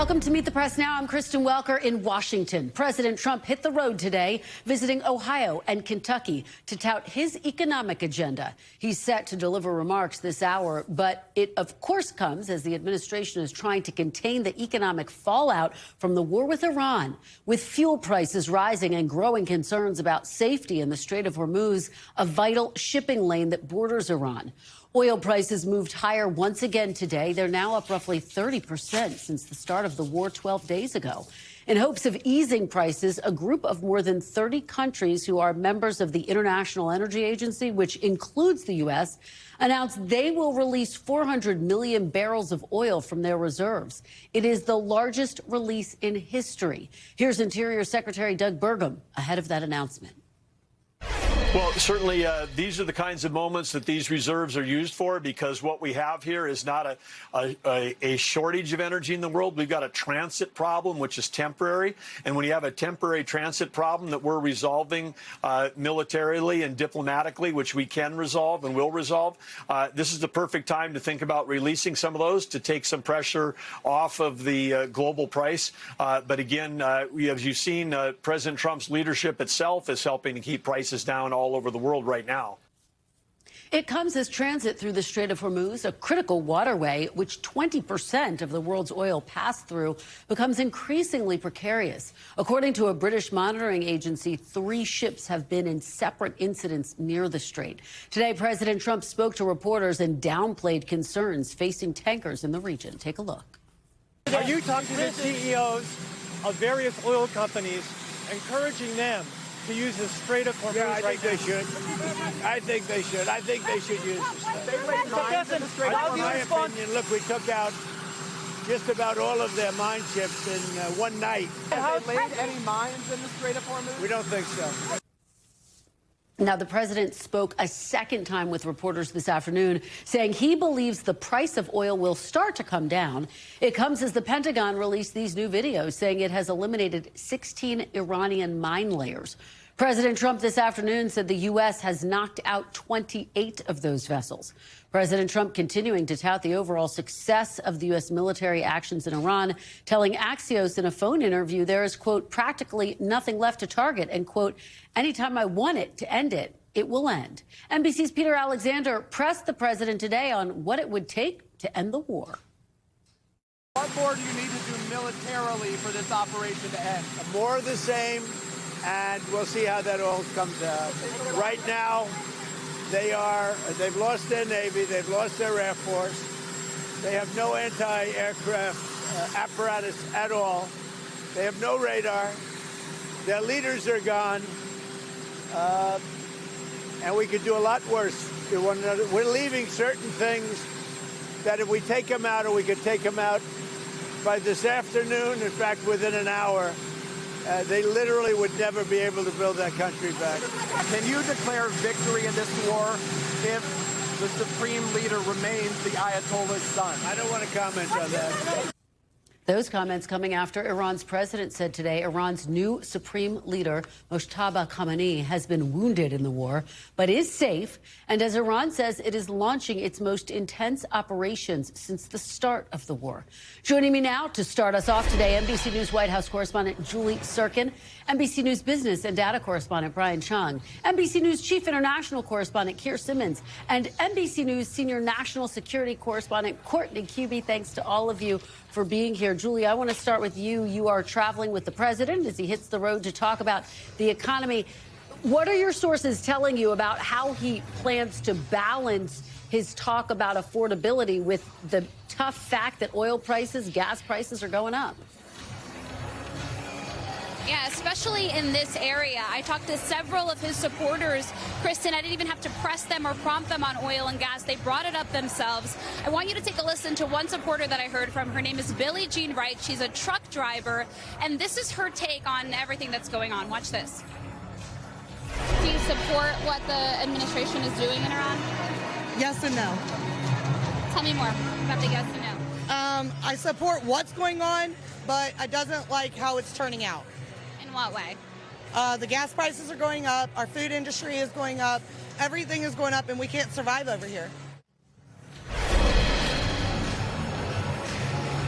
Welcome to Meet the Press Now. I'm Kristen Welker in Washington. President Trump hit the road today, visiting Ohio and Kentucky to tout his economic agenda. He's set to deliver remarks this hour, but it, of course, comes as the administration is trying to contain the economic fallout from the war with Iran. With fuel prices rising and growing concerns about safety in the Strait of Hormuz, a vital shipping lane that borders Iran. Oil prices moved higher once again today. They're now up roughly 30% since the start of the war 12 days ago. In hopes of easing prices, a group of more than 30 countries who are members of the International Energy Agency, which includes the U.S., announced they will release 400 million barrels of oil from their reserves. It is the largest release in history. Here's Interior Secretary Doug Burgum ahead of that announcement. Well, certainly these are the kinds of moments that these reserves are used for, because what we have here is not a shortage of energy in the world. We've got a transit problem, which is temporary. And when you have a temporary transit problem that we're resolving militarily and diplomatically, which we can resolve and will resolve, this is the perfect time to think about releasing some of those to take some pressure off of the global price. But again, as you've seen, President Trump's leadership itself is helping to keep prices down all over the world right now. It comes as transit through the Strait of Hormuz, a critical waterway, which 20% of the world's oil passed through, becomes increasingly precarious. According to a British monitoring agency, 3 ships have been in separate incidents near the strait. Today, President Trump spoke to reporters and downplayed concerns facing tankers in the region. Take a look. Are you talking to CEOs of various oil companies, encouraging them to use the Strait of Hormuz? Yeah, I think they should. I think they should. I think they should use the Strait. They laid mines in the Strait. In my opinion, look, we took out just about all of their mine ships in one night. Have they laid any mines in the Strait of Hormuz? We don't think so. Now, the president spoke a second time with reporters this afternoon, saying he believes the price of oil will start to come down. It comes as the Pentagon released these new videos saying it has eliminated 16 Iranian mine layers. President Trump this afternoon said the U.S. has knocked out 28 of those vessels. President Trump continuing to tout the overall success of the U.S. military actions in Iran, telling Axios in a phone interview there is, quote, practically nothing left to target, and, quote, anytime I want it to end it, it will end. NBC's Peter Alexander pressed the president today on what it would take to end the war. What more do you need to do militarily for this operation to end? More of the same, and we'll see how that all comes out. Right now, they've lost their Navy, they've lost their Air Force, they have no anti-aircraft apparatus at all, they have no radar, their leaders are gone, and we could do a lot worse to one another. We're leaving certain things that if we take them out, or we could take them out by this afternoon, in fact, within an hour, they literally would never be able to build that country back. Can you declare victory in this war if the supreme leader remains the Ayatollah's son? I don't want to comment on that. Those comments coming after Iran's president said today Iran's new supreme leader, Mojtaba Khamenei, has been wounded in the war, but is safe. And as Iran says, it is launching its most intense operations since the start of the war. Joining me now to start us off today, NBC News White House correspondent Julie Sirkin, NBC News business and data correspondent Brian Chung, NBC News chief international correspondent Keir Simmons, and NBC News senior national security correspondent Courtney Kube. Thanks to all of you for being here. Julie, I want to start with you. You are traveling with the president as he hits the road to talk about the economy. What are your sources telling you about how he plans to balance his talk about affordability with the tough fact that oil prices, gas prices are going up? Yeah, especially in this area. I talked to several of his supporters. Kristen, I didn't even have to press them or prompt them on oil and gas. They brought it up themselves. I want you to take a listen to one supporter that I heard from. Her name is Billie Jean Wright. She's a truck driver, and this is her take on everything that's going on. Watch this. Do you support what the administration is doing in Iran? Yes and no. Tell me more about the yes and no. I support what's going on, but I doesn't like how it's turning out. In what way? The gas prices are going up, our food industry is going up, everything is going up, and we can't survive over here.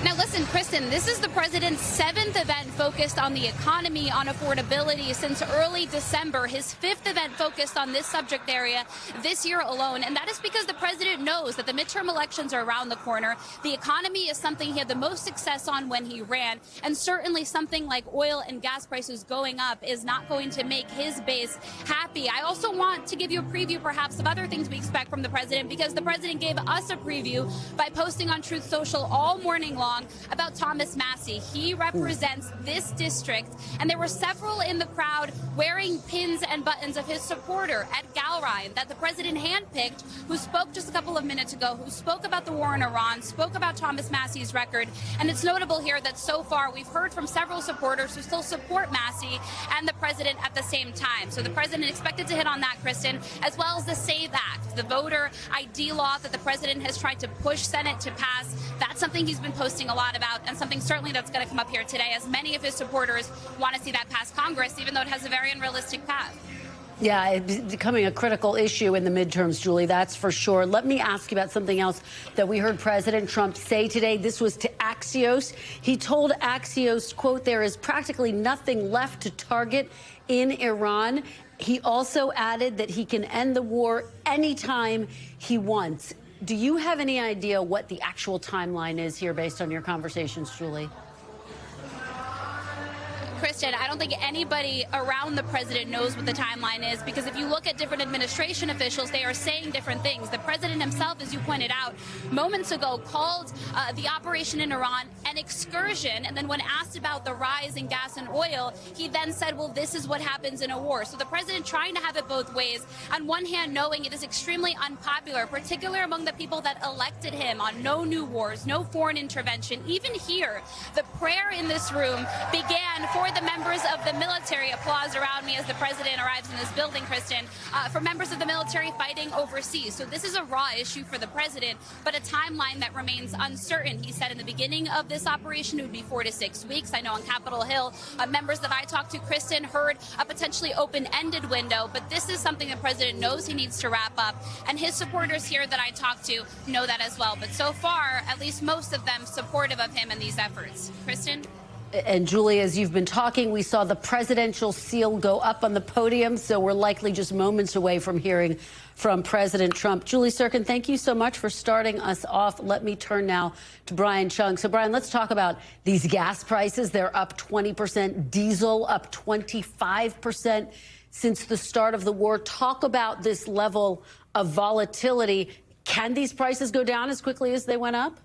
Now listen, Kristen, this is the president's 7th event focused on the economy, on affordability since early December, his 5th event focused on this subject area this year alone. And that is because the president knows that the midterm elections are around the corner. The economy is something he had the most success on when he ran. And certainly something like oil and gas prices going up is not going to make his base happy. I also want to give you a preview perhaps of other things we expect from the president, because the president gave us a preview by posting on Truth Social all morning long about Thomas Massey. He represents this district, and there were several in the crowd wearing pins and buttons of his supporter at Galrine that the president handpicked, who spoke just a couple of minutes ago, who spoke about the war in Iran, spoke about Thomas Massey's record. And it's notable here that so far we've heard from several supporters who still support Massey and the president at the same time. So the president expected to hit on that, Kristen, as well as the SAVE Act, the voter ID law that the president has tried to push Senate to pass. That's something he's been posting a lot about, and something certainly that's going to come up here today, as many of his supporters want to see that pass Congress, even though it has a very unrealistic path. Yeah, it's becoming a critical issue in the midterms, Julie, that's for sure. Let me ask you about something else that we heard President Trump say today. This was to Axios. He told Axios, quote, there is practically nothing left to target in Iran. He also added that he can end the war anytime he wants. Do you have any idea what the actual timeline is here based on your conversations, Julie? Kristen, I don't think anybody around the president knows what the timeline is, because if you look at different administration officials, they are saying different things. The president himself, as you pointed out moments ago, called the operation in Iran an excursion. And then when asked about the rise in gas and oil, he then said, well, this is what happens in a war. So the president trying to have it both ways. On one hand, knowing it is extremely unpopular, particularly among the people that elected him, on no new wars, no foreign intervention. Even here, the prayer in this room began for the members of the military. Applause around me as the president arrives in this building, Kristen, for members of the military fighting overseas. So this is a raw issue for the president, but a timeline that remains uncertain. He said in the beginning of this operation it would be 4 to 6 weeks. I know on Capitol Hill, members that I talked to, Kristen, heard a potentially open-ended window, but this is something the president knows he needs to wrap up, and his supporters here that I talked to know that as well. But so far, at least most of them supportive of him in these efforts. Kristen? And Julie, as you've been talking, we saw the presidential seal go up on the podium, so we're likely just moments away from hearing from President Trump. Julie Sirkin, thank you so much for starting us off. Let me turn now to Brian Chung. So, Brian, let's talk about these gas prices. They're up 20%, diesel up 25% since the start of the war. Talk about this level of volatility. Can these prices go down as quickly as they went up?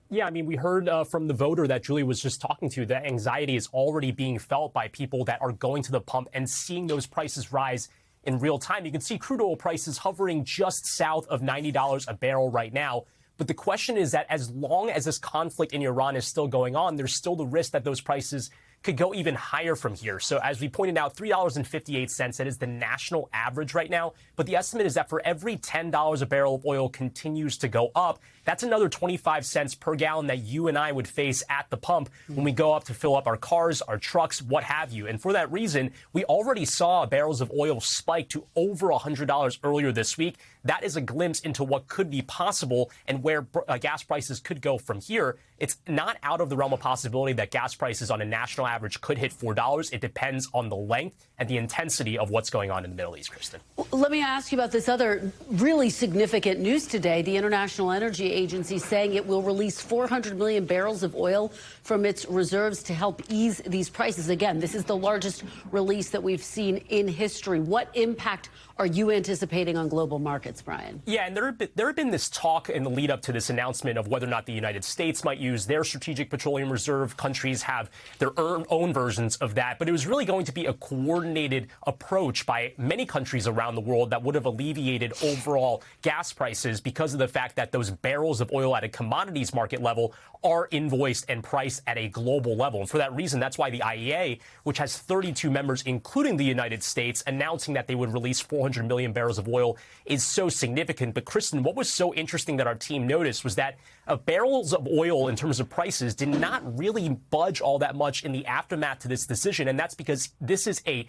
Yeah, I mean, we heard from the voter that Julie was just talking to that anxiety is already being felt by people that are going to the pump and seeing those prices rise in real time. You can see crude oil prices hovering just south of $90 a barrel right now. But the question is that as long as this conflict in Iran is still going on, there's still the risk that those prices could go even higher from here. So as we pointed out, $3.58, that is the national average right now. But the estimate is that for every $10 a barrel of oil continues to go up, that's another 25 cents per gallon that you and I would face at the pump when we go up to fill up our cars, our trucks, what have you. And for that reason, we already saw barrels of oil spike to over $100 earlier this week. That is a glimpse into what could be possible and where gas prices could go from here. It's not out of the realm of possibility that gas prices on a national average could hit $4. It depends on the length and the intensity of what's going on in the Middle East, Kristen. Let me ask you about this other really significant news today. The International Energy Agency saying it will release 400 million barrels of oil from its reserves to help ease these prices. Again, this is the largest release that we've seen in history. What impact are you anticipating on global markets, Brian? Yeah, and there had been this talk in the lead up to this announcement of whether or not the United States might use their strategic petroleum reserve. Countries have their own versions of that, but it was really going to be a coordinated approach by many countries around the world that would have alleviated overall gas prices because of the fact that those barrels of oil at a commodities market level are invoiced and priced at a global level. And for that reason, that's why the IEA, which has 32 members, including the United States, announcing that they would release 400 million barrels of oil is so significant. But Kristen, what was so interesting that our team noticed was that barrels of oil in terms of prices did not really budge all that much in the aftermath to this decision. And that's because this is a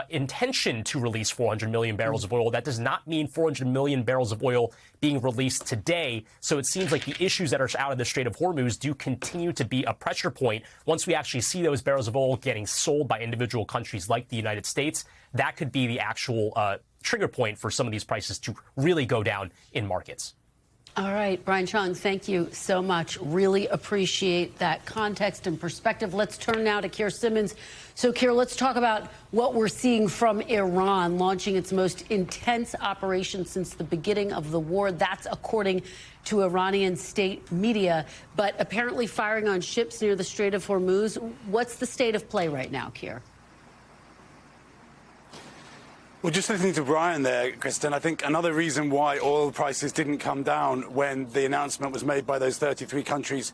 intention to release 400 million barrels of oil. That does not mean 400 million barrels of oil being released today. So it seems like the issues that are out of the Strait of Hormuz do continue to be a pressure point. Once we actually see those barrels of oil getting sold by individual countries like the United States, that could be the actual trigger point for some of these prices to really go down in markets. All right, Brian Chung, thank you so much. Really appreciate that context and perspective. Let's turn now to Keir Simmons. So, Keir, let's talk about what we're seeing from Iran launching its most intense operation since the beginning of the war. That's according to Iranian state media, but apparently firing on ships near the Strait of Hormuz. What's the state of play right now, Keir? Well, just listening to Brian there, Kristen, I think another reason why oil prices didn't come down when the announcement was made by those 33 countries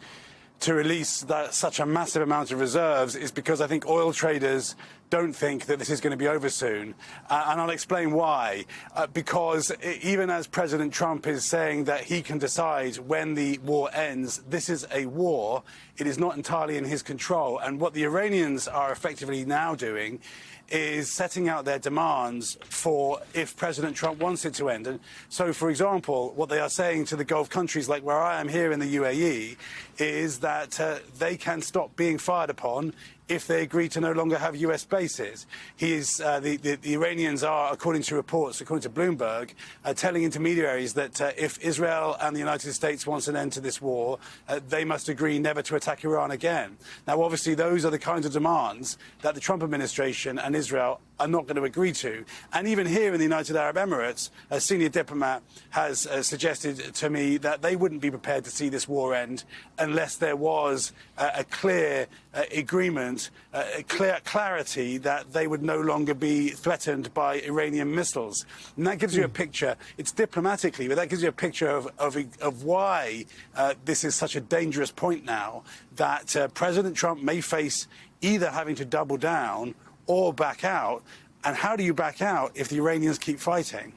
to release such a massive amount of reserves is because I think oil traders don't think that this is going to be over soon. And I'll explain why. Because even as President Trump is saying that he can decide when the war ends, this is a war. It is not entirely in his control. And what the Iranians are effectively now doing is setting out their demands for if President Trump wants it to end. And so, for example, what they are saying to the Gulf countries, like where I am here in the UAE, is that they can stop being fired upon if they agree to no longer have U.S. bases. The Iranians are, according to reports, according to Bloomberg, telling intermediaries that if Israel and the United States wants an end to this war, they must agree never to attack Iran again. Now, obviously, those are the kinds of demands that the Trump administration and Israel are not going to agree to. And even here in the United Arab Emirates, a senior diplomat has suggested to me that they wouldn't be prepared to see this war end unless there was a clear agreement, clear clarity that they would no longer be threatened by Iranian missiles. And that gives you a picture, it's diplomatically, but that gives you a picture of why this is such a dangerous point now, that President Trump may face either having to double down or back out. And how do you back out if the Iranians keep fighting?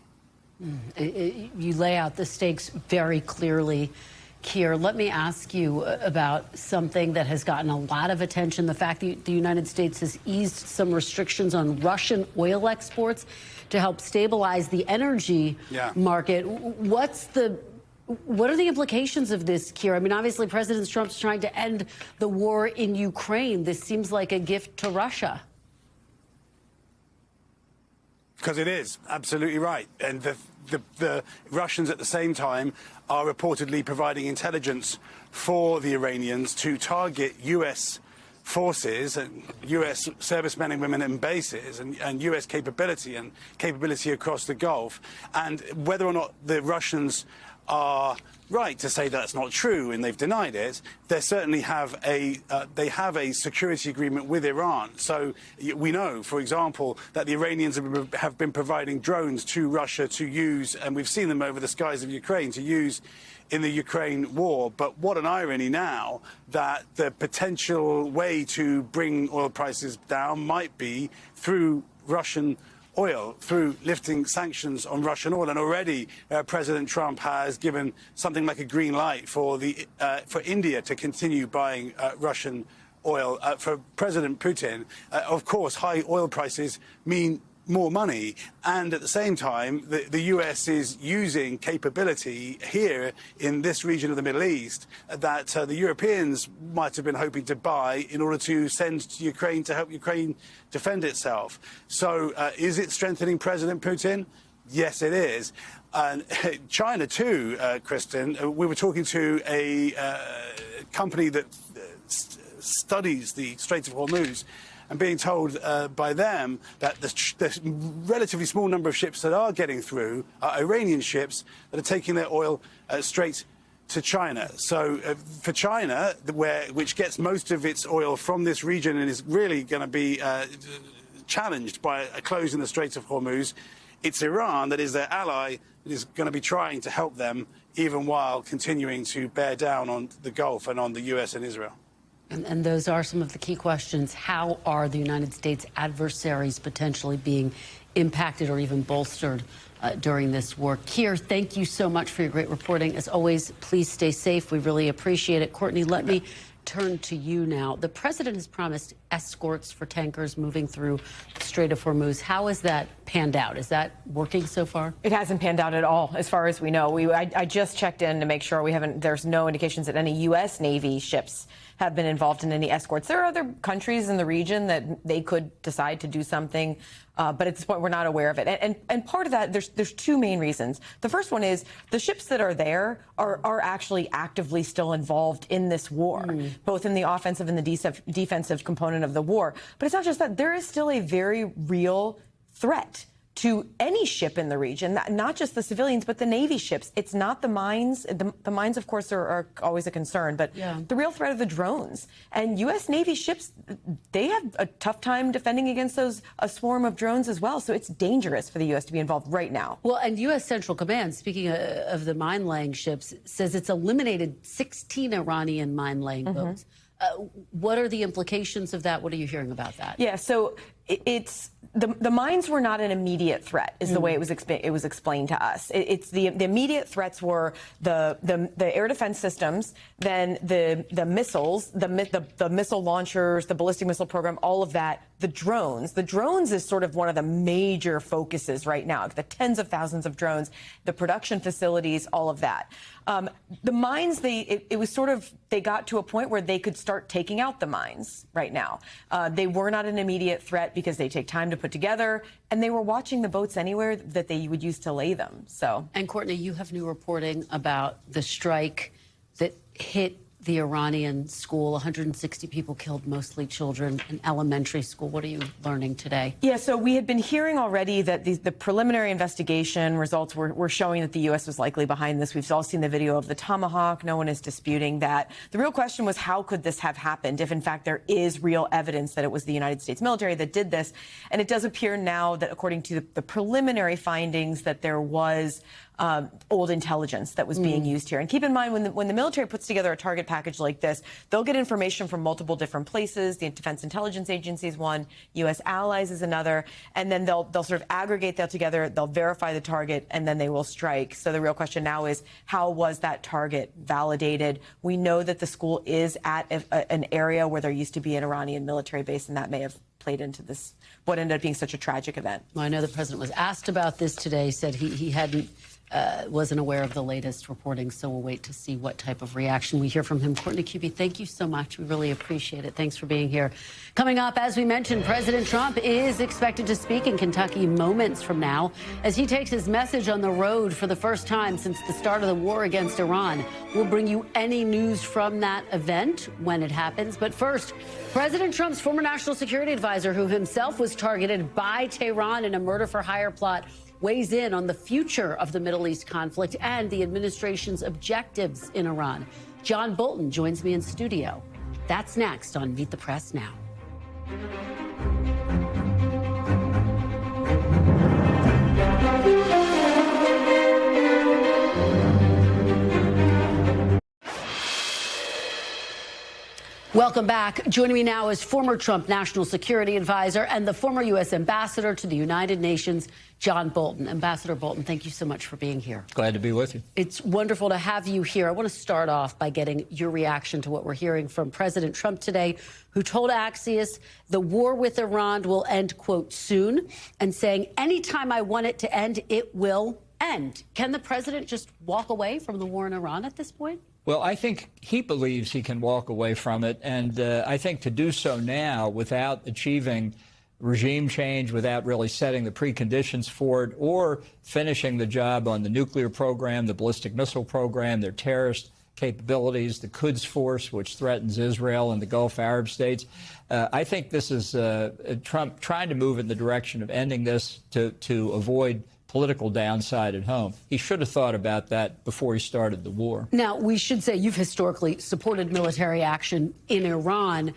You lay out the stakes very clearly, Keir. Let me ask you about something that has gotten a lot of attention, the fact that the United States has eased some restrictions on Russian oil exports to help stabilize the energy market. What are the implications of this, Keir? I mean, obviously, President Trump's trying to end the war in Ukraine. This seems like a gift to Russia. Because it is, absolutely right. And the Russians at the same time are reportedly providing intelligence for the Iranians to target U.S. forces and U.S. servicemen and women and bases and U.S. capability across the Gulf. And whether or not the Russians are right to say that's not true, and they've denied it, they certainly have a security agreement with Iran. So we know, for example, that the Iranians have been providing drones to Russia to use, and we've seen them over the skies of Ukraine, to use in the Ukraine war. But what an irony now that the potential way to bring oil prices down might be through Russian oil, through lifting sanctions on Russian oil. And already President Trump has given something like a green light for India to continue buying Russian oil. For President Putin, of course, high oil prices mean more money, and at the same time the US is using capability here in this region of the Middle East that the Europeans might have been hoping to buy in order to send to Ukraine to help Ukraine defend itself. So is it strengthening President Putin? Yes, it is. And China too, Kristen. We were talking to a company that studies the Strait of Hormuz, and being told by them that the relatively small number of ships that are getting through are Iranian ships that are taking their oil straight to China. So for China, which gets most of its oil from this region and is really going to be challenged by a close in the Strait of Hormuz, it's Iran that is their ally that is going to be trying to help them, even while continuing to bear down on the Gulf and on the US and Israel. And those are some of the key questions. How are the United States adversaries potentially being impacted or even bolstered during this war? Keir, thank you so much for your great reporting. As always, please stay safe. We really appreciate it. Courtney, let me turn to you now. The president has promised escorts for tankers moving through the Strait Strait of Hormuz. How has that panned out? Is that working so far? It hasn't panned out at all, as far as we know. I just checked in to make sure there's no indications that any U.S. Navy ships have been involved in any escorts. There are other countries in the region that they could decide to do something, but at this point we're not aware of it. And part of that, there's two main reasons. The first one is the ships that are there are actually actively still involved in this war, both in the offensive and the defensive component of the war. But it's not just that. There is still a very real threat to any ship in the region, not just the civilians, but the Navy ships. It's not the mines. The mines, of course, are always a concern, but the real threat are the drones. And U.S. Navy ships, they have a tough time defending against a swarm of drones as well. So it's dangerous for the U.S. to be involved right now. Well, and U.S. Central Command, speaking of the mine-laying ships, says it's eliminated 16 Iranian mine-laying boats. What are the implications of that? What are you hearing about that? Yeah, so it's the mines were not an immediate threat, is the way it was explained to us. It's the immediate threats were the air defense systems, then the missiles, the missile launchers, the ballistic missile program, all of that. The drones. The drones is sort of one of the major focuses right now. The tens of thousands of drones, the production facilities, all of that. The mines, it was sort of, they got to a point where they could start taking out the mines right now. They were not an immediate threat because they take time to put together, and they were watching the boats anywhere that they would use to lay them. So. And Courtney, you have new reporting about the strike that hit the Iranian school. 160 people killed, mostly children, an elementary school. What are you learning today? Yeah, so we had been hearing already that the preliminary investigation results were showing that the U.S. was likely behind this. We've all seen the video of the Tomahawk. No one is disputing that. The real question was, how could this have happened if, in fact, there is real evidence that it was the United States military that did this? And it does appear now that, according to the preliminary findings, that there was old intelligence that was being used here. And keep in mind, when the military puts together a target package like this, they'll get information from multiple different places. The Defense Intelligence Agency is one, U.S. allies is another, and then they'll sort of aggregate that together, they'll verify the target, and then they will strike. So the real question now is, how was that target validated? We know that the school is at an area where there used to be an Iranian military base, and that may have played into this, what ended up being such a tragic event. Well, I know the president was asked about this today, said he wasn't aware of the latest reporting, so we'll wait to see what type of reaction we hear from him. Courtney Kube, thank you so much. We really appreciate it. Thanks for being here. Coming up, as we mentioned, President Trump is expected to speak in Kentucky moments from now as he takes his message on the road for the first time since the start of the war against Iran. We'll bring you any news from that event when it happens. But first, President Trump's former national security advisor, who himself was targeted by Tehran in a murder-for-hire plot, weighs in on the future of the Middle East conflict and the administration's objectives in Iran. John Bolton joins me in studio. That's next on Meet the Press Now. Welcome back. Joining me now is former Trump National Security Advisor and the former U.S. Ambassador to the United Nations, John Bolton. Ambassador Bolton, thank you so much for being here. Glad to be with you. It's wonderful to have you here. I want to start off by getting your reaction to what we're hearing from President Trump today, who told Axios the war with Iran will end, quote, soon, and saying, anytime I want it to end, it will end. Can the president just walk away from the war in Iran at this point? Well, I think he believes he can walk away from it, and I think to do so now without achieving regime change, without really setting the preconditions for it, or finishing the job on the nuclear program, the ballistic missile program, their terrorist capabilities, the Quds Force, which threatens Israel and the Gulf Arab states. I think this is Trump trying to move in the direction of ending this to avoid political downside at home. He should have thought about that before he started the war. Now, we should say you've historically supported military action in Iran.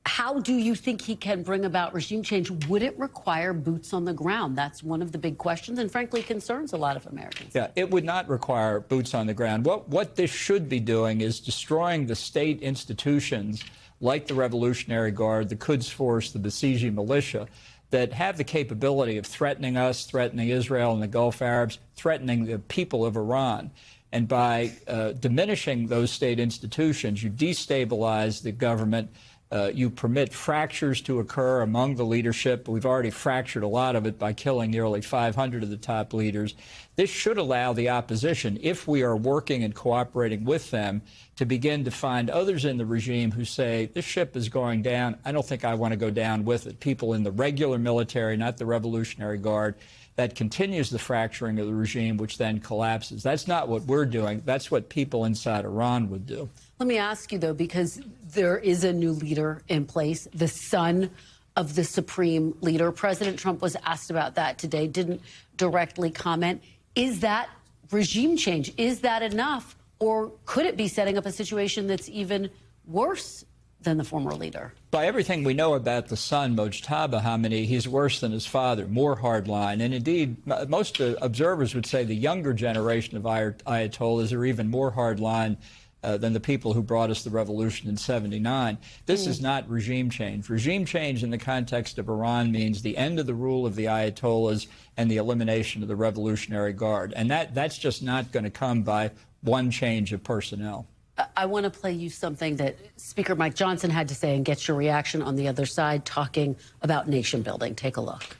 How do you think he can bring about regime change? Would it require boots on the ground? That's one of the big questions and, frankly, concerns a lot of Americans. Yeah, it would not require boots on the ground. What this should be doing is destroying the state institutions like the Revolutionary Guard, the Quds Force, the Basiji militia, that have the capability of threatening us, threatening Israel and the Gulf Arabs, threatening the people of Iran. And by diminishing those state institutions, you destabilize the government, You permit fractures to occur among the leadership. We've already fractured a lot of it by killing nearly 500 of the top leaders. This should allow the opposition, if we are working and cooperating with them, to begin to find others in the regime who say, this ship is going down. I don't think I want to go down with it. People in the regular military, not the Revolutionary Guard. That continues the fracturing of the regime, which then collapses. That's not what we're doing. That's what people inside Iran would do. Let me ask you, though, because there is a new leader in place, the son of the supreme leader. President Trump was asked about that today, didn't directly comment. Is that regime change? Is that enough? Or could it be setting up a situation that's even worse than the former leader? By everything we know about the son, Mojtaba Khamenei, he's worse than his father, more hardline. And indeed, most observers would say the younger generation of Ayatollahs are even more hardline than the people who brought us the revolution in '79. This is not regime change. Regime change in the context of Iran means the end of the rule of the Ayatollahs and the elimination of the Revolutionary Guard. And that's just not going to come by one change of personnel. I want to play you something that Speaker Mike Johnson had to say and get your reaction on the other side, talking about nation building. Take a look.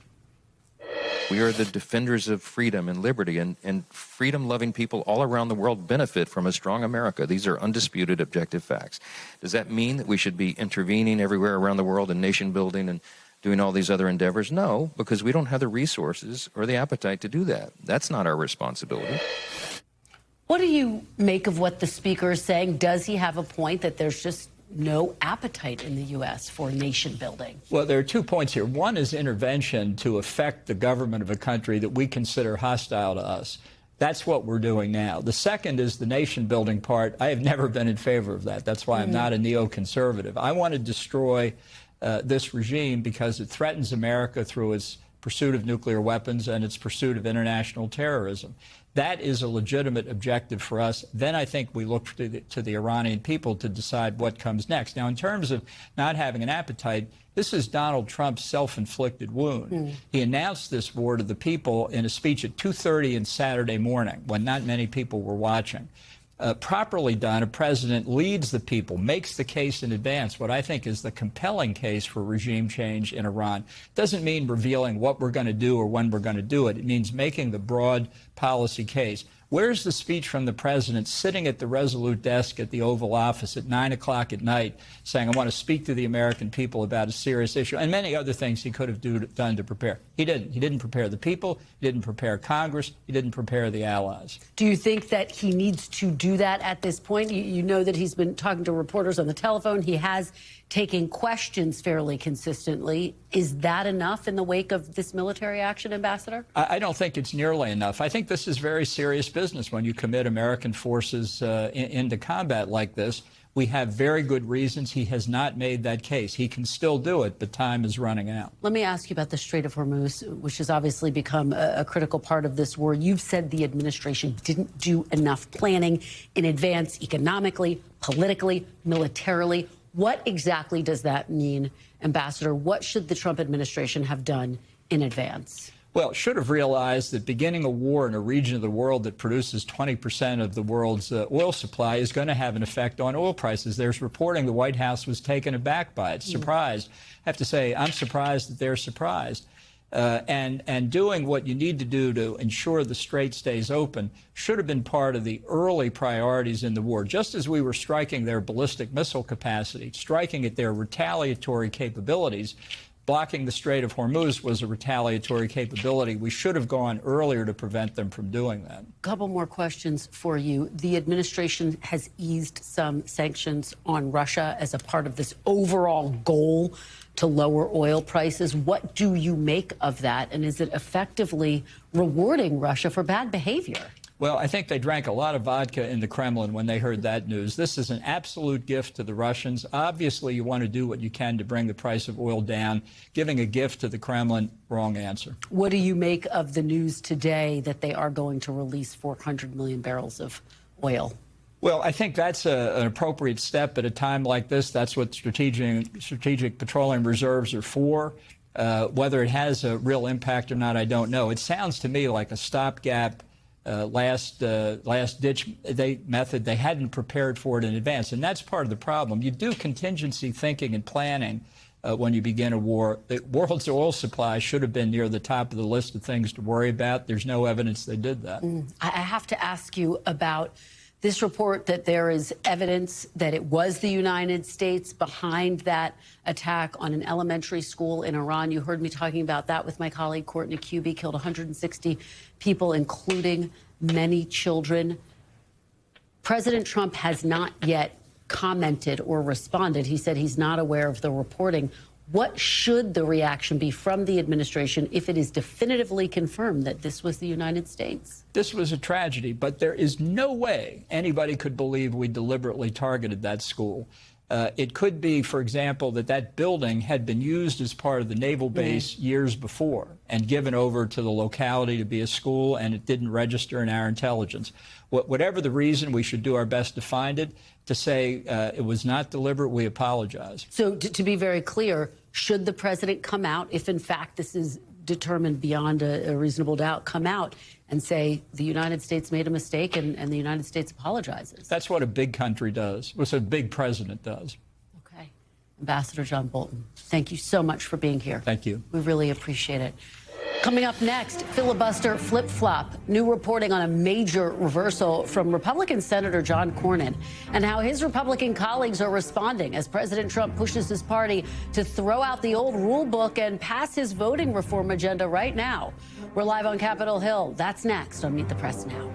We are the defenders of freedom and liberty, and freedom-loving people all around the world benefit from a strong America. These are undisputed, objective facts. Does that mean that we should be intervening everywhere around the world in nation building and doing all these other endeavors? No, because we don't have the resources or the appetite to do that. That's not our responsibility. What do you make of what the speaker is saying? Does he have a point that there's just no appetite in the U.S. for nation building? Well, there are 2 points here. One is intervention to affect the government of a country that we consider hostile to us. That's what we're doing now. The second is the nation building part. I have never been in favor of that. That's why I'm not a neoconservative. I want to destroy this regime because it threatens America through its pursuit of nuclear weapons and its pursuit of international terrorism. That is a legitimate objective for us. Then I think we look to the Iranian people to decide what comes next. Now, in terms of not having an appetite, this is Donald Trump's self-inflicted wound. He announced this war to the people in a speech at 2:30 on Saturday morning when not many people were watching. Properly done, a president leads the people, makes the case in advance, what I think is the compelling case for regime change in Iran. Doesn't mean revealing what we're going to do or when we're going to do it. It means making the broad policy case. Where's the speech from the president sitting at the Resolute desk at the Oval Office at 9 o'clock at night saying, I want to speak to the American people about a serious issue, and many other things he could have done to prepare? He didn't. He didn't prepare the people. He didn't prepare Congress. He didn't prepare the allies. Do you think that he needs to do that at this point? You know that he's been talking to reporters on the telephone. He has taken questions fairly consistently. Is that enough in the wake of this military action, Ambassador? I don't think it's nearly enough. I think this is very serious business when you commit American forces into combat like this. We have very good reasons. He has not made that case. He can still do it, but time is running out. Let me ask you about the Strait of Hormuz, which has obviously become a critical part of this war. You've said the administration didn't do enough planning in advance, economically, politically, militarily. What exactly does that mean, Ambassador? What should the Trump administration have done in advance? Well, should have realized that beginning a war in a region of the world that produces 20% of the world's oil supply is going to have an effect on oil prices. There's reporting the White House was taken aback by it, surprised. I have to say, I'm surprised that they're surprised. And doing what you need to do to ensure the strait stays open should have been part of the early priorities in the war. Just as we were striking their ballistic missile capacity, striking at their retaliatory capabilities, blocking the Strait of Hormuz was a retaliatory capability. We should have gone earlier to prevent them from doing that. A couple more questions for you. The administration has eased some sanctions on Russia as a part of this overall goal to lower oil prices. What do you make of that? And is it effectively rewarding Russia for bad behavior? Well, I think they drank a lot of vodka in the Kremlin when they heard that news. This is an absolute gift to the Russians. Obviously, you want to do what you can to bring the price of oil down. Giving a gift to the Kremlin, wrong answer. What do you make of the news today that they are going to release 400 million barrels of oil? Well, I think that's an appropriate step at a time like this. That's what strategic petroleum reserves are for. Whether it has a real impact or not, I don't know. It sounds to me like a stopgap last-ditch method. They hadn't prepared for it in advance, and that's part of the problem. You do contingency thinking and planning when you begin a war. The world's oil supply should have been near the top of the list of things to worry about. There's no evidence they did that. I have to ask you about this report that there is evidence that it was the United States behind that attack on an elementary school in Iran. You heard me talking about that with my colleague Courtney Kube, killed 160 people, including many children. President Trump has not yet commented or responded. He said he's not aware of the reporting. What should the reaction be from the administration if it is definitively confirmed that this was the United States? This was a tragedy, but there is no way anybody could believe we deliberately targeted that school. It could be, for example, that building had been used as part of the naval base years before and given over to the locality to be a school, and it didn't register in our intelligence. Whatever the reason, we should do our best to find it. To say it was not deliberate, we apologize. So to be very clear, should the president come out, if in fact this is determined beyond a reasonable doubt, come out and say the United States made a mistake and the United States apologizes? That's what a big country does. What a big president does. Okay. Ambassador John Bolton, thank you so much for being here. Thank you. We really appreciate it. Coming up next, filibuster flip-flop. New reporting on a major reversal from Republican Senator John Cornyn and how his Republican colleagues are responding as President Trump pushes his party to throw out the old rule book and pass his voting reform agenda right now. We're live on Capitol Hill. That's next on Meet the Press Now.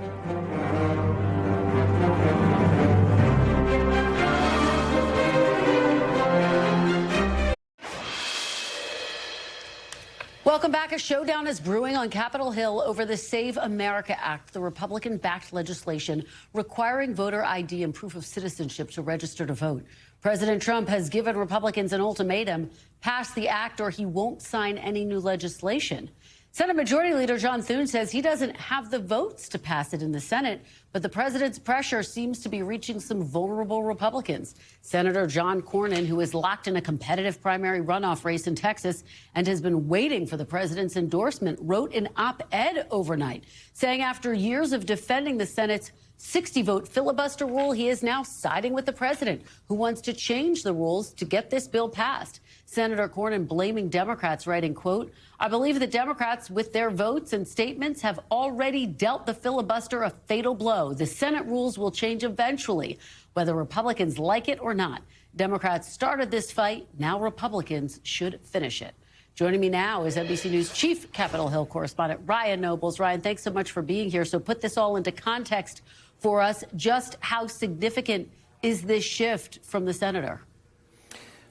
Welcome back. A showdown is brewing on Capitol Hill over the Save America Act, the Republican-backed legislation requiring voter ID and proof of citizenship to register to vote. President Trump has given Republicans an ultimatum: pass the act or he won't sign any new legislation. Senate Majority Leader John Thune says he doesn't have the votes to pass it in the Senate, but the president's pressure seems to be reaching some vulnerable Republicans. Senator John Cornyn, who is locked in a competitive primary runoff race in Texas and has been waiting for the president's endorsement, wrote an op-ed overnight saying after years of defending the Senate's 60-vote filibuster rule, he is now siding with the president, who wants to change the rules to get this bill passed. Senator Cornyn blaming Democrats, writing, quote, "I believe that Democrats, with their votes and statements, have already dealt the filibuster a fatal blow. The Senate rules will change eventually, whether Republicans like it or not. Democrats started this fight. Now Republicans should finish it." Joining me now is NBC News Chief Capitol Hill correspondent Ryan Nobles. Ryan, thanks so much for being here. So put this all into context for us. Just how significant is this shift from the senator?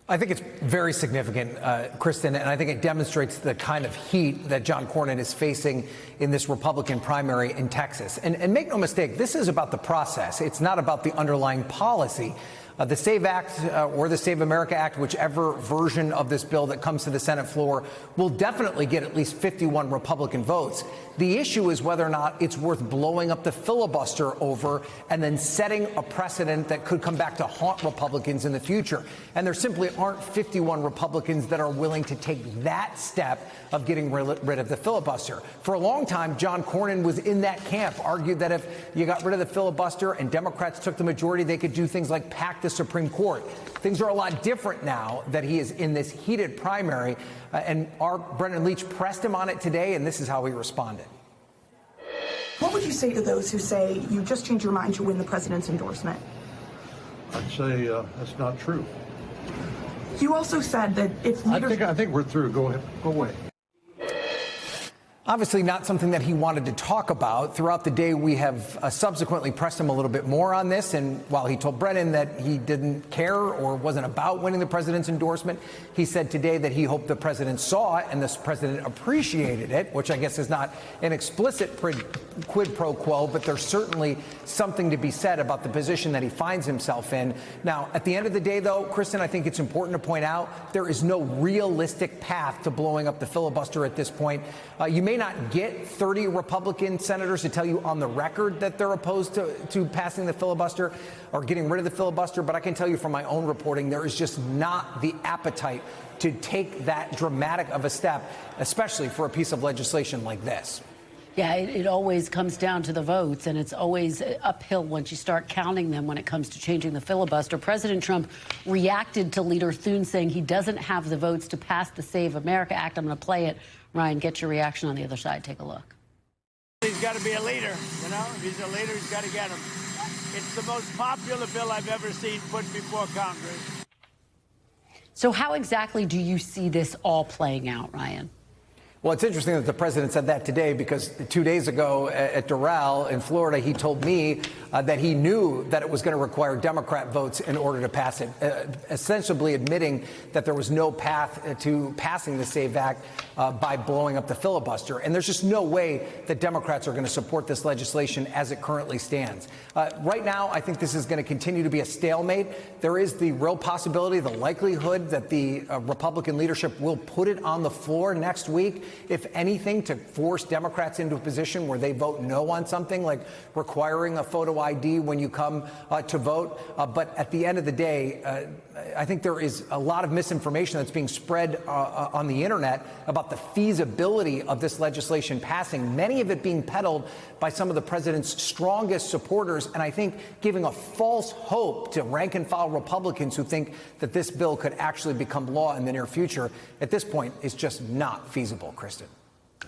I think it's very significant, Kristen, and I think it demonstrates the kind of heat that John Cornyn is facing in this Republican primary in Texas. And make no mistake, this is about the process. It's not about the underlying policy. The SAVE Act or the Save America Act, whichever version of this bill that comes to the Senate floor, will definitely get at least 51 Republican votes. The issue is whether or not it's worth blowing up the filibuster over and then setting a precedent that could come back to haunt Republicans in the future. And there simply aren't 51 Republicans that are willing to take that step of getting rid of the filibuster. For a long time, John Cornyn was in that camp, argued that if you got rid of the filibuster and Democrats took the majority, they could do things like pack the Supreme Court. Things are a lot different now that he is in this heated primary. And our Brendan Leach pressed him on it today, and this is how he responded. What would you say to those who say you just changed your mind to win the president's endorsement? I'd say that's not true. You also said that if I think we're through. Go ahead. Go away. Obviously not something that he wanted to talk about. Throughout the day, we have subsequently pressed him a little bit more on this. And while he told Brennan that he didn't care or wasn't about winning the president's endorsement, he said today that he hoped the president saw it and the president appreciated it, which I guess is not an explicit quid pro quo, but there's certainly something to be said about the position that he finds himself in. Now, at the end of the day, though, Kristen, I think it's important to point out there is no realistic path to blowing up the filibuster at this point. You may not get 30 Republican senators to tell you on the record that they're opposed to passing the filibuster or getting rid of the filibuster, but I can tell you from my own reporting, there is just not the appetite to take that dramatic of a step, especially for a piece of legislation like this. Yeah, it always comes down to the votes, and it's always uphill once you start counting them when it comes to changing the filibuster. President Trump reacted to Leader Thune saying he doesn't have the votes to pass the Save America Act. I'm going to play it. Ryan, get your reaction on the other side. Take a look. He's got to be a leader, you know? If he's a leader, he's got to get him. It's the most popular bill I've ever seen put before Congress. So how exactly do you see this all playing out, Ryan? Well, it's interesting that the president said that today, because 2 days ago at Doral in Florida, he told me that he knew that it was going to require Democrat votes in order to pass it, essentially admitting that there was no path to passing the SAVE Act by blowing up the filibuster. And there's just no way that Democrats are going to support this legislation as it currently stands. Right now, I think this is going to continue to be a stalemate. There is the real possibility, the likelihood that the Republican leadership will put it on the floor next week, if anything, to force Democrats into a position where they vote no on something like requiring a photo ID when you come to vote. But at the end of the day, I think there is a lot of misinformation that's being spread on the internet about the feasibility of this legislation passing, many of it being peddled by some of the president's strongest supporters, and I think giving a false hope to rank and file Republicans who think that this bill could actually become law in the near future. At this point, it's just not feasible, Kristen.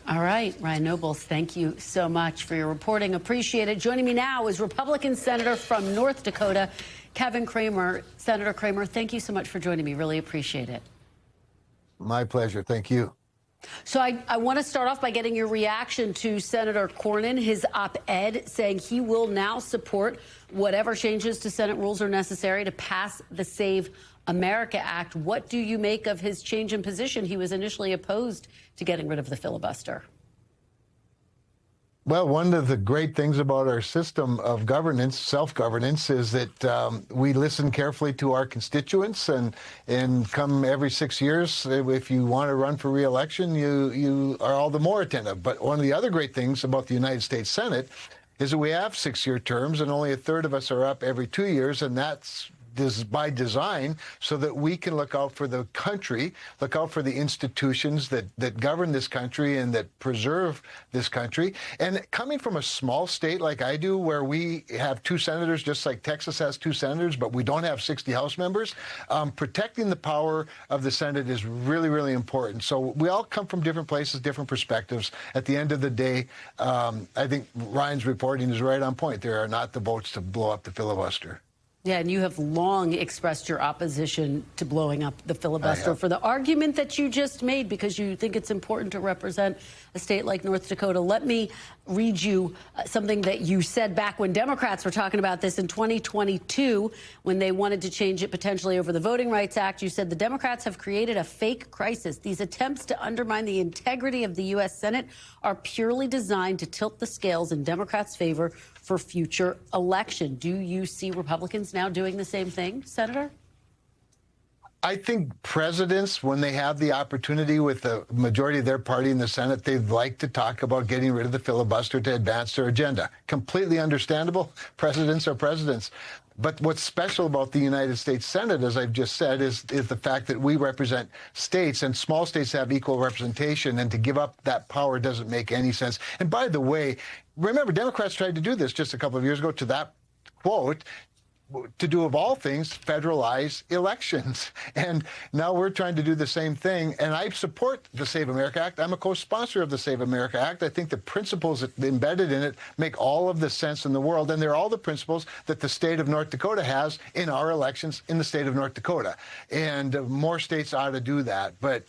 All right, Ryan Nobles, thank you so much for your reporting. Appreciate it. Joining me now is Republican Senator from North Dakota, Kevin Cramer. Senator Cramer, thank you so much for joining me. Really appreciate it. My pleasure. Thank you. So I want to start off by getting your reaction to Senator Cornyn, his op-ed saying he will now support whatever changes to Senate rules are necessary to pass the Save America Act. What do you make of his change in position? He was initially opposed to getting rid of the filibuster. Well, one of the great things about our system of governance, self-governance, is that we listen carefully to our constituents, and come every 6 years, if you want to run for re-election, you are all the more attentive. But one of the other great things about the United States Senate is that we have 6-year terms, and only a third of us are up every 2 years, and that's by design, so that we can look out for the country, look out for the institutions that govern this country and that preserve this country. And coming from a small state like I do, where we have 2 senators, just like Texas has 2 senators, but we don't have 60 House members, protecting the power of the Senate is really, really important. So we all come from different places, different perspectives. At the end of the day, I think Ryan's reporting is right on point. There are not the votes to blow up the filibuster. Yeah, and you have long expressed your opposition to blowing up the filibuster for the argument that you just made, because you think it's important to represent a state like North Dakota. Let me read you something that you said back when Democrats were talking about this in 2022, when they wanted to change it potentially over the Voting Rights Act. You said the Democrats have created a fake crisis. These attempts to undermine the integrity of the U.S. Senate are purely designed to tilt the scales in Democrats' favor for future election. Do you see Republicans now doing the same thing, Senator? I think presidents, when they have the opportunity with the majority of their party in the Senate, they'd like to talk about getting rid of the filibuster to advance their agenda. Completely understandable. Presidents are presidents. But what's special about the United States Senate, as I've just said, is the fact that we represent states, and small states have equal representation, and to give up that power doesn't make any sense. And by the way, remember, Democrats tried to do this just a couple of years ago, to that quote, to do, of all things, federalize elections. And now we're trying to do the same thing. And I support the Save America Act. I'm a co-sponsor of the Save America Act. I think the principles embedded in it make all of the sense in the world. And they're all the principles that the state of North Dakota has in our elections in the state of North Dakota. And more states ought to do that. But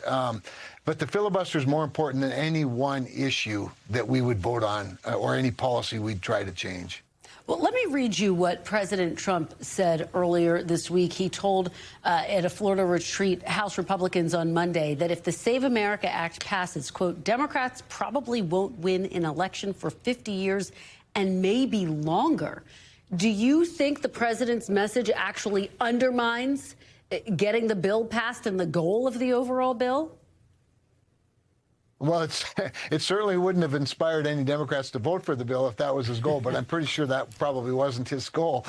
the filibuster is more important than any one issue that we would vote on or any policy we'd try to change. Well, let me read you what President Trump said earlier this week. He told at a Florida retreat House Republicans on Monday that if the Save America Act passes, quote, Democrats probably won't win an election for 50 years and maybe longer. Do you think the president's message actually undermines getting the bill passed and the goal of the overall bill? Well, it certainly wouldn't have inspired any Democrats to vote for the bill if that was his goal, but I'm pretty sure that probably wasn't his goal.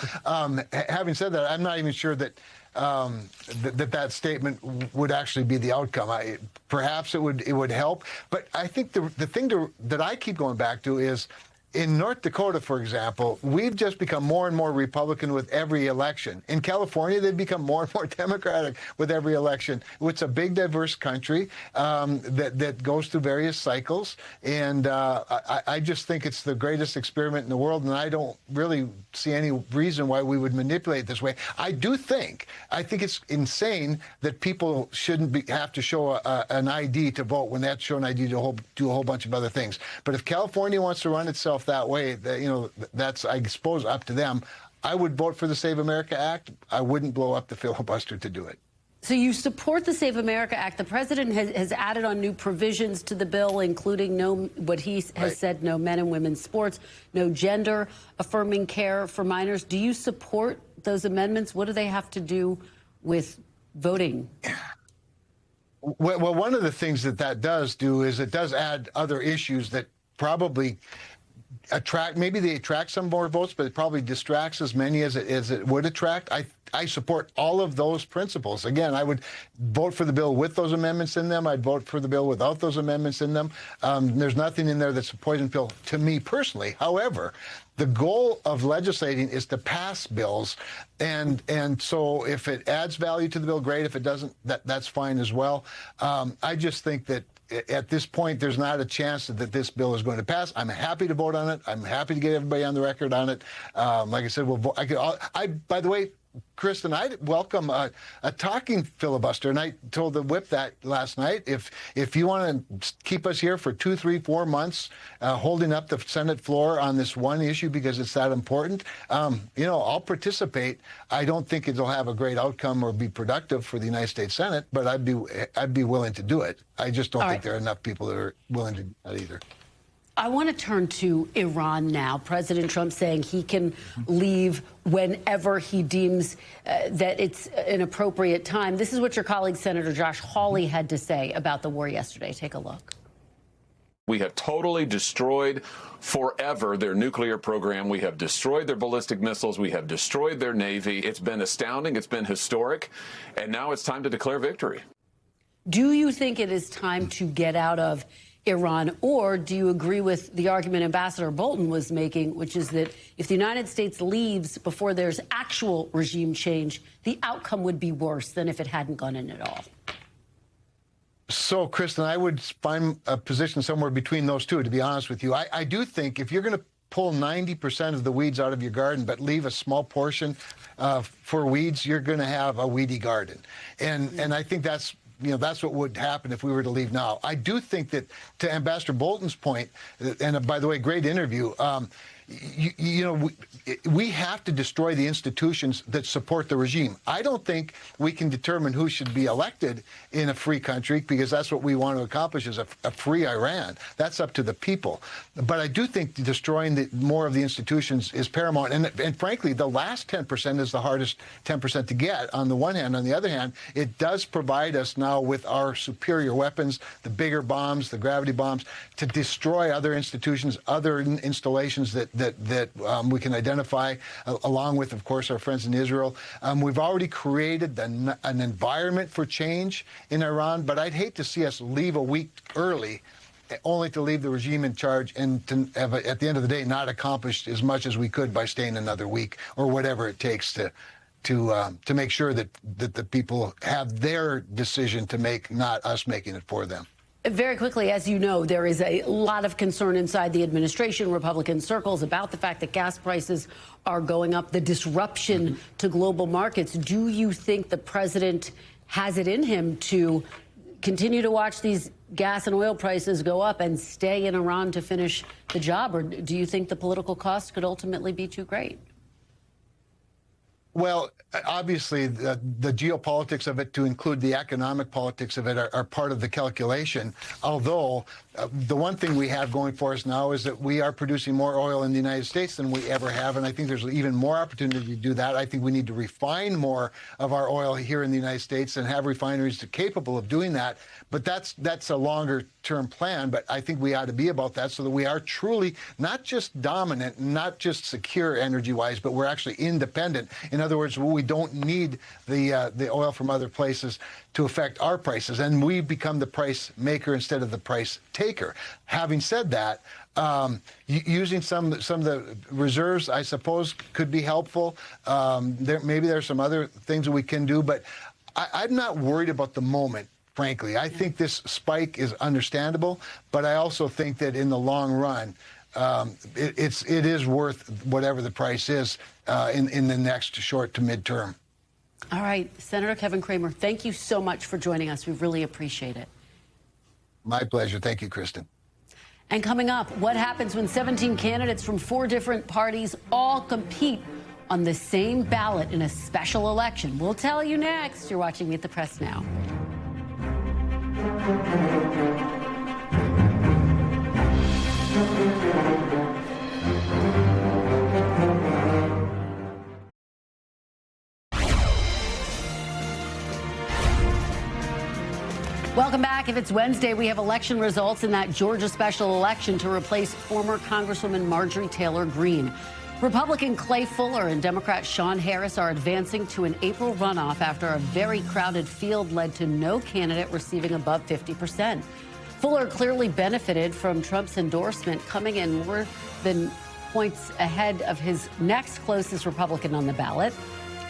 Having said that, I'm not even sure that that statement would actually be the outcome. Perhaps it would help, but I think the thing that I keep going back to is, in North Dakota, for example, we've just become more and more Republican with every election. In California, they've become more and more Democratic with every election. It's a big, diverse country that goes through various cycles, and I just think it's the greatest experiment in the world, and I don't really see any reason why we would manipulate it this way. I think it's insane that people shouldn't have to show an ID to vote when they have to show an ID to do a whole bunch of other things. But if California wants to run itself that way, that's, I suppose, up to them. I would vote for the Save America Act. I wouldn't blow up the filibuster to do it. So you support the Save America Act. The president has added on new provisions to the bill, including what he has said, no men and women's sports, no gender affirming care for minors. Do you support those amendments? What do they have to do with voting? Well, one of the things that does do is it does add other issues that probably maybe they attract some more votes, but it probably distracts as many as it would attract. I support all of those principles. Again, I would vote for the bill with those amendments in them. I'd vote for the bill without those amendments in them. There's nothing in there that's a poison pill to me personally. However, the goal of legislating is to pass bills, and so if it adds value to the bill, great. If it doesn't, that's fine as well. I just think that at this point, there's not a chance that this bill is going to pass. I'm happy to vote on it. I'm happy to get everybody on the record on it. Like I said, by the way, Kristen, I'd welcome a talking filibuster, and I told the whip that last night. If you want to keep us here for 2, 3, 4 months, holding up the Senate floor on this one issue because it's that important, I'll participate. I don't think it'll have a great outcome or be productive for the United States Senate, but I'd be willing to do it. I just don't think there are enough people that are willing to do that either. I want to turn to Iran now. President Trump saying he can leave whenever he deems that it's an appropriate time. This is what your colleague, Senator Josh Hawley, had to say about the war yesterday. Take a look. We have totally destroyed forever their nuclear program. We have destroyed their ballistic missiles. We have destroyed their Navy. It's been astounding. It's been historic. And now it's time to declare victory. Do you think it is time to get out of Iran, or do you agree with the argument Ambassador Bolton was making, which is that if the United States leaves before there's actual regime change, the outcome would be worse than if it hadn't gone in at all? So, Kristen, I would find a position somewhere between those two, to be honest with you. I do think if you're going to pull 90% of the weeds out of your garden but leave a small portion for weeds, you're going to have a weedy garden. And I think that's what would happen if we were to leave now. I do think that, to Ambassador Bolton's point, and by the way, great interview, we have to destroy the institutions that support the regime. I don't think we can determine who should be elected in a free country, because that's what we want to accomplish, is a free Iran. That's up to the people. But I do think destroying more of the institutions is paramount. And frankly, the last 10% is the hardest 10% to get, on the one hand. On the other hand, it does provide us now with our superior weapons, the bigger bombs, the gravity bombs, to destroy other institutions, other installations that we can identify, along with, of course, our friends in Israel. We've already created an environment for change in Iran, but I'd hate to see us leave a week early, only to leave the regime in charge and to have, at the end of the day, not accomplished as much as we could by staying another week or whatever it takes to make sure that the people have their decision to make, not us making it for them. Very quickly, as you know, there is a lot of concern inside the administration, Republican circles, about the fact that gas prices are going up, the disruption to global markets. Do you think the president has it in him to continue to watch these gas and oil prices go up and stay in Iran to finish the job? Or do you think the political cost could ultimately be too great? Well, obviously, the geopolitics of it, to include the economic politics of it, are part of the calculation. Although, the one thing we have going for us now is that we are producing more oil in the United States than we ever have, and I think there's even more opportunity to do that. I think we need to refine more of our oil here in the United States and have refineries capable of doing that. But that's a longer-term plan, but I think we ought to be about that so that we are truly not just dominant, not just secure energy-wise, but we're actually independent. In other words, we don't need the oil from other places to affect our prices, and we become the price maker instead of the price taker. Having said that, using some of the reserves, I suppose, could be helpful. Maybe there's some other things that we can do, but I'm not worried about the moment. Frankly, I think this spike is understandable, but I also think that in the long run, it is worth whatever the price is in the next short to midterm. All right, Senator Kevin Cramer, thank you so much for joining us. We really appreciate it. My pleasure. Thank you, Kristen. And coming up, what happens when 17 candidates from 4 different parties all compete on the same ballot in a special election? We'll tell you next. You're watching Meet the Press Now. Welcome back. If it's Wednesday, we have election results in that Georgia special election to replace former Congresswoman Marjorie Taylor Greene. Republican Clay Fuller and Democrat Sean Harris are advancing to an April runoff after a very crowded field led to no candidate receiving above 50%. Fuller clearly benefited from Trump's endorsement, coming in more than points ahead of his next closest Republican on the ballot.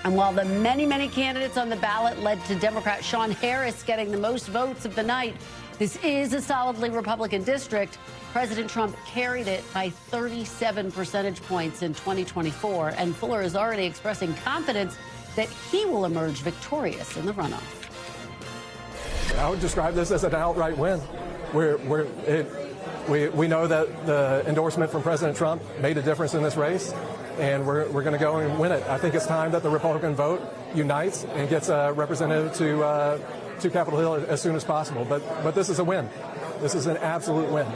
And while the many, many candidates on the ballot led to Democrat Sean Harris getting the most votes of the night, this is a solidly Republican district. President Trump carried it by 37 percentage points in 2024, and Fuller is already expressing confidence that he will emerge victorious in the runoff. I would describe this as an outright win. We know that the endorsement from President Trump made a difference in this race, and we're going to go and win it. I think it's time that the Republican vote unites and gets a representative to Capitol Hill as soon as possible. But this is a win. This is an absolute win.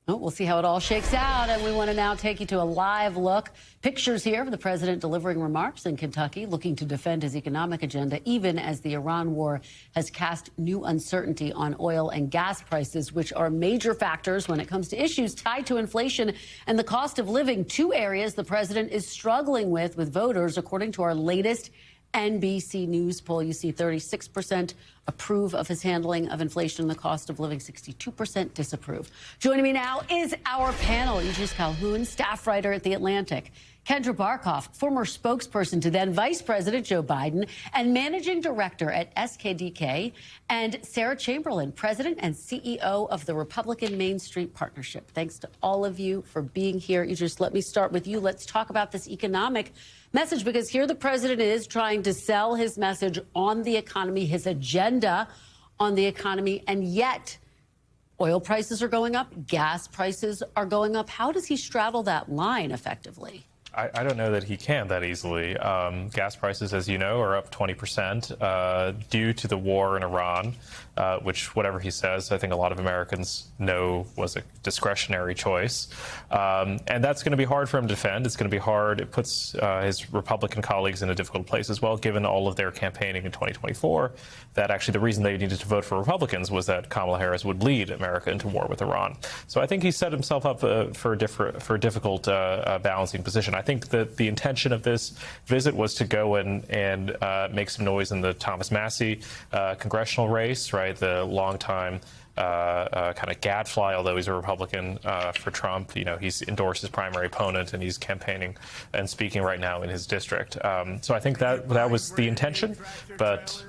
Oh, we'll see how it all shakes out, and we want to now take you to a live look. Pictures here of the president delivering remarks in Kentucky, looking to defend his economic agenda, even as the Iran war has cast new uncertainty on oil and gas prices, which are major factors when it comes to issues tied to inflation and the cost of living, 2 areas the president is struggling with voters, according to our latest NBC News poll. You see 36% approve of his handling of inflation and the cost of living, 62% disapprove. Joining me now is our panel. Aegis Calhoun, staff writer at The Atlantic. Kendra Barkoff, former spokesperson to then Vice President Joe Biden and managing director at SKDK. And Sarah Chamberlain, president and CEO of the Republican Main Street Partnership. Thanks to all of you for being here. Aegis, let me start with you. Let's talk about this economic message, because here the president is trying to sell his message on the economy, his agenda on the economy, and yet oil prices are going up, gas prices are going up. How does he straddle that line effectively? I don't know that he can that easily. Gas prices, as you know, are up 20% due to the war in Iran, which, whatever he says, I think a lot of Americans know was a discretionary choice. And that's going to be hard for him to defend. It's going to be hard. It puts his Republican colleagues in a difficult place as well, given all of their campaigning in 2024, that actually the reason they needed to vote for Republicans was that Kamala Harris would lead America into war with Iran. So I think he set himself up for a difficult balancing position. I think that the intention of this visit was to go and make some noise in the Thomas Massie congressional race, right? The longtime kind of gadfly, although he's a Republican for Trump. You know, he's endorsed his primary opponent, and he's campaigning and speaking right now in his district. So I think that was the intention, but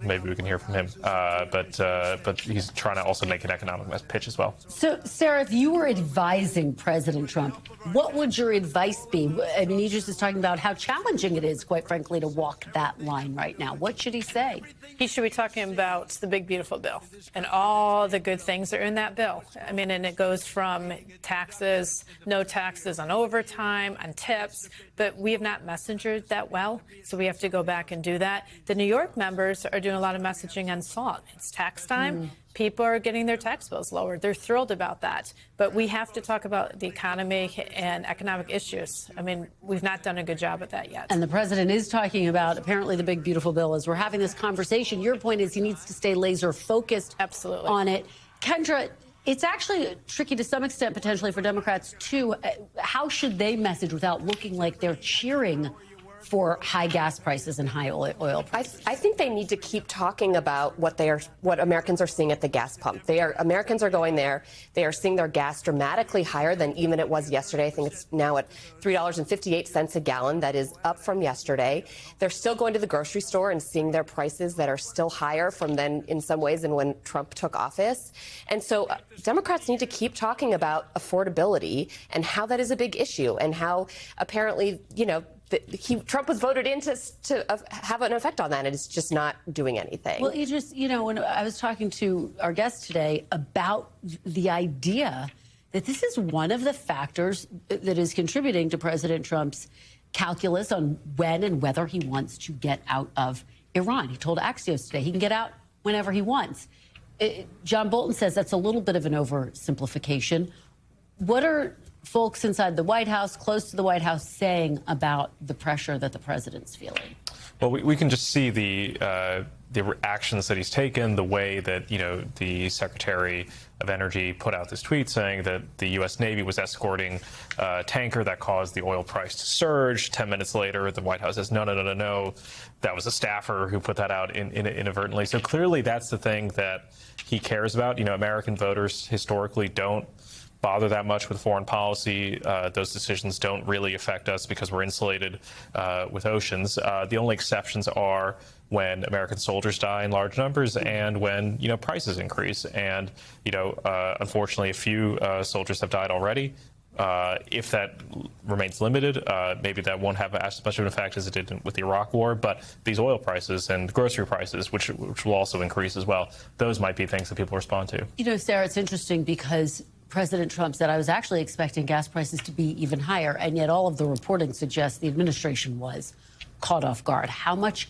maybe we can hear from him. But he's trying to also make an economic pitch as well. So, Sarah, if you were advising President Trump, what would your advice be? I mean, he just is talking about how challenging it is, quite frankly, to walk that line right now. What should he say? He should be talking about the big, beautiful bill and all all the good things that are in that bill. I mean, and it goes from taxes, no taxes on overtime, on tips, but we have not messengered that well, so we have to go back and do that. The New York members are doing a lot of messaging on salt. It's tax time. People are getting their tax bills lowered. They're thrilled about that. But we have to talk about the economy and economic issues. I mean, we've not done a good job at that yet. And the president is talking about, apparently, the big, beautiful bill. As we're having this conversation, your point is he needs to stay laser focused on it. Kendra, it's actually tricky to some extent, potentially, for Democrats, too. How should they message without looking like they're cheering for high gas prices and high oil prices? I think they need to keep talking about what Americans are seeing at the gas pump. Americans are going there. They are seeing their gas dramatically higher than even it was yesterday. I think it's now at $3.58 a gallon. That is up from yesterday. They're still going to the grocery store and seeing their prices that are still higher from then, in some ways, than when Trump took office. And so Democrats need to keep talking about affordability and how that is a big issue and how apparently, Trump was voted in to have an effect on that, and it's just not doing anything. Well, when I was talking to our guest today about the idea that this is one of the factors that is contributing to President Trump's calculus on when and whether he wants to get out of Iran. He told Axios today he can get out whenever he wants. John Bolton says that's a little bit of an oversimplification. What are folks inside the White House, close to the White House, saying about the pressure that the president's feeling? Well, we can just see the actions that he's taken, the way that, the Secretary of Energy put out this tweet saying that the U.S. Navy was escorting a tanker that caused the oil price to surge. 10 minutes later, the White House says, no. That was a staffer who put that out inadvertently. So clearly that's the thing that he cares about. American voters historically don't bother that much with foreign policy. Those decisions don't really affect us because we're insulated with oceans. The only exceptions are when American soldiers die in large numbers and when, prices increase. And, unfortunately, a few soldiers have died already. If that remains limited, maybe that won't have as much of an effect as it did with the Iraq War. But these oil prices and grocery prices, which will also increase as well, those might be things that people respond to. Sarah, it's interesting because President Trump said, I was actually expecting gas prices to be even higher, and yet all of the reporting suggests the administration was caught off guard. How much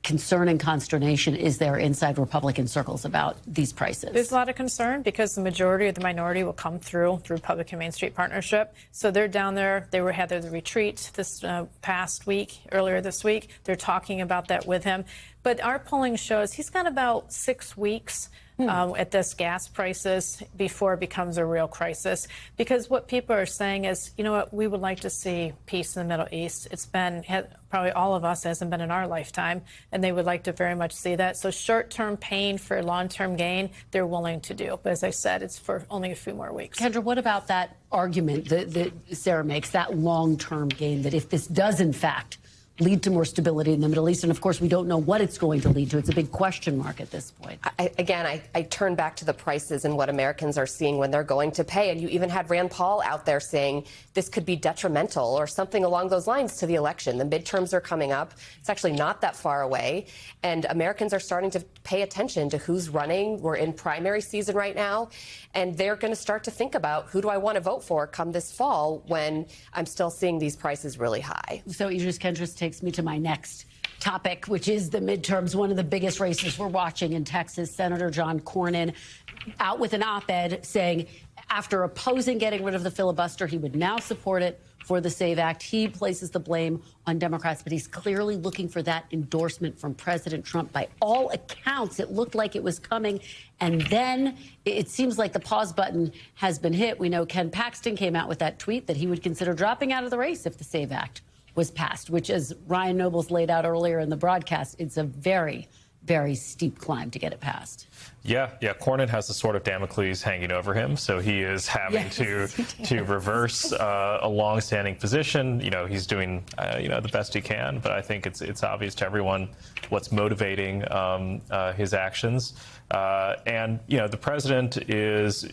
concern and consternation is there inside Republican circles about these prices? There's a lot of concern because the majority of the minority will come through Republican Main Street Partnership. So they're down there. They had their retreat this past week, earlier this week. They're talking about that with him. But our polling shows he's got about 6 weeks at this gas prices before it becomes a real crisis. Because what people are saying is, we would like to see peace in the Middle East. It's been, probably all of us, hasn't been in our lifetime, and they would like to very much see that. So short-term pain for long-term gain, they're willing to do. But as I said, it's for only a few more weeks. Kendra, what about that argument that Sarah makes, that long-term gain, that if this does, in fact, lead to more stability in the Middle East? And of course, we don't know what it's going to lead to. It's a big question mark at this point. I turn back to the prices and what Americans are seeing when they're going to pay. And you even had Rand Paul out there saying this could be detrimental or something along those lines to the election. The midterms are coming up. It's actually not that far away. And Americans are starting to pay attention to who's running. We're in primary season right now. And they're going to start to think about who do I want to vote for come this fall when I'm still seeing these prices really high. So Idris, Kendra takes me to my next topic, which is the midterms, one of the biggest races we're watching in Texas. Senator John Cornyn out with an op-ed saying after opposing getting rid of the filibuster, he would now support it for the SAVE Act. He places the blame on Democrats, but he's clearly looking for that endorsement from President Trump. By all accounts, it looked like it was coming. And then it seems like the pause button has been hit. We know Ken Paxton came out with that tweet that he would consider dropping out of the race if the SAVE Act was passed, which, as Ryan Nobles laid out earlier in the broadcast, it's a very, very steep climb to get it passed. Yeah. Cornyn has the sword of Damocles hanging over him, so he is having to reverse a long-standing position. He's doing the best he can, but I think it's obvious to everyone what's motivating his actions. And the president is,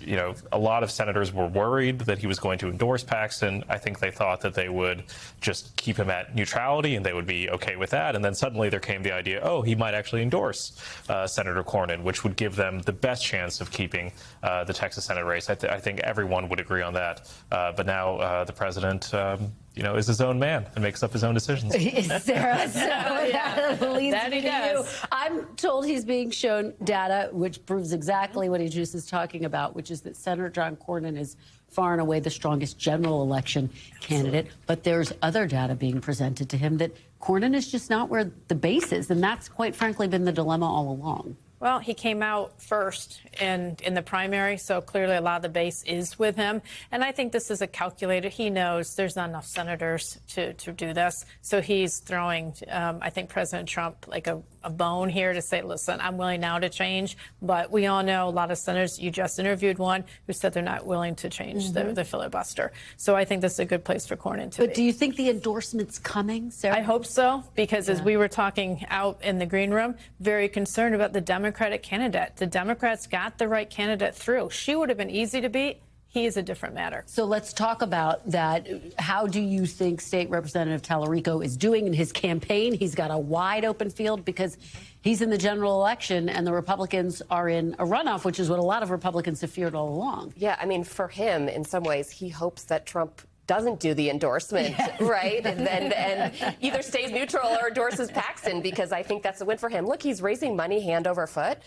a lot of senators were worried that he was going to endorse Paxton. I think they thought that they would just keep him at neutrality and they would be okay with that. And then suddenly there came the idea, he might actually endorse Senator Cornyn, which would give them the best chance of keeping the Texas Senate race. I think everyone would agree on that. But now the president, is his own man and makes up his own decisions. Sarah, so that leads That he me to you. does. I'm told he's being shown data which proves exactly what he just is talking about, which is that Senator John Cornyn is far and away the strongest general election candidate. But there's other data being presented to him that Cornyn is just not where the base is. And that's quite frankly been the dilemma all along. Well, he came out first in the primary, so clearly a lot of the base is with him. And I think this is a calculator. He knows there's not enough senators to do this. So he's throwing, I think, President Trump like a bone here to say, listen, I'm willing now to change. But we all know a lot of senators, you just interviewed one who said they're not willing to change the filibuster. So I think this is a good place for Cornyn to be. But do you think the endorsement's coming, Sarah? I hope so, because as we were talking out in the green room, very concerned about the Democratic candidate. The Democrats got the right candidate through. She would have been easy to beat. He is a different matter. So let's talk about that. How do you think State Representative Tallarico is doing in his campaign? He's got a wide open field because he's in the general election and the Republicans are in a runoff, which is what a lot of Republicans have feared all along. Yeah, I mean, for him, in some ways, he hopes that Trump doesn't do the endorsement, right? And either stays neutral or endorses Paxton, because I think that's a win for him. Look, he's raising money hand over foot,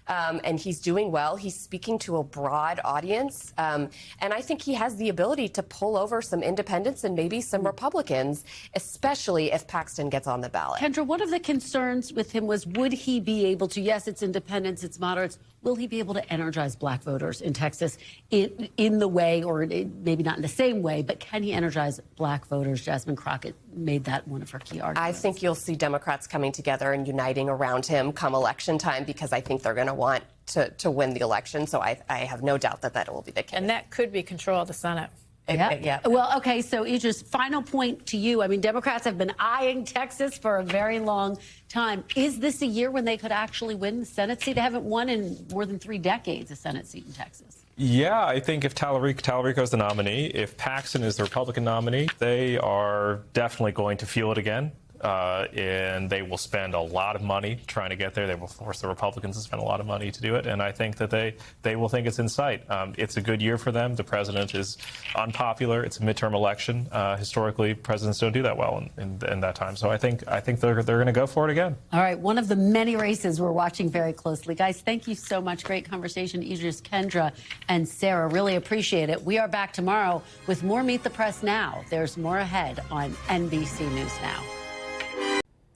and he's doing well. He's speaking to a broad audience, and I think he has the ability to pull over some independents and maybe some Republicans, especially if Paxton gets on the ballot. Kendra, one of the concerns with him was, would he be able to, yes, it's independents, it's moderates, will he be able to energize black voters in Texas in the way, or maybe not in the same way, but can he energize black voters? Jasmine Crockett made that one of her key arguments. I think you'll see Democrats coming together and uniting around him come election time, because I think they're going to want to win the election. So I have no doubt that will be the case. And that could be control of the Senate. Yeah. Well, okay, so Idris, final point to you. I mean, Democrats have been eyeing Texas for a very long time. Is this a year when they could actually win the Senate seat? They haven't won in more than 3 decades a Senate seat in Texas. Yeah, I think if Tallarico is the nominee, if Paxton is the Republican nominee, they are definitely going to feel it again. And they will spend a lot of money trying to get there. They will force the Republicans to spend a lot of money to do it. And I think that they will think it's in sight. It's a good year for them. The president is unpopular. It's a midterm election. Historically, presidents don't do that well in that time. So I think they're going to go for it again. All right. One of the many races we're watching very closely. Guys, thank you so much. Great conversation. Idris, Kendra, and Sarah. Really appreciate it. We are back tomorrow with more Meet the Press Now. There's more ahead on NBC News Now.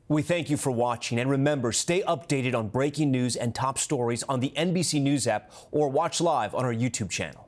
We thank you for watching, and remember, stay updated on breaking news and top stories on the NBC News app or watch live on our YouTube channel.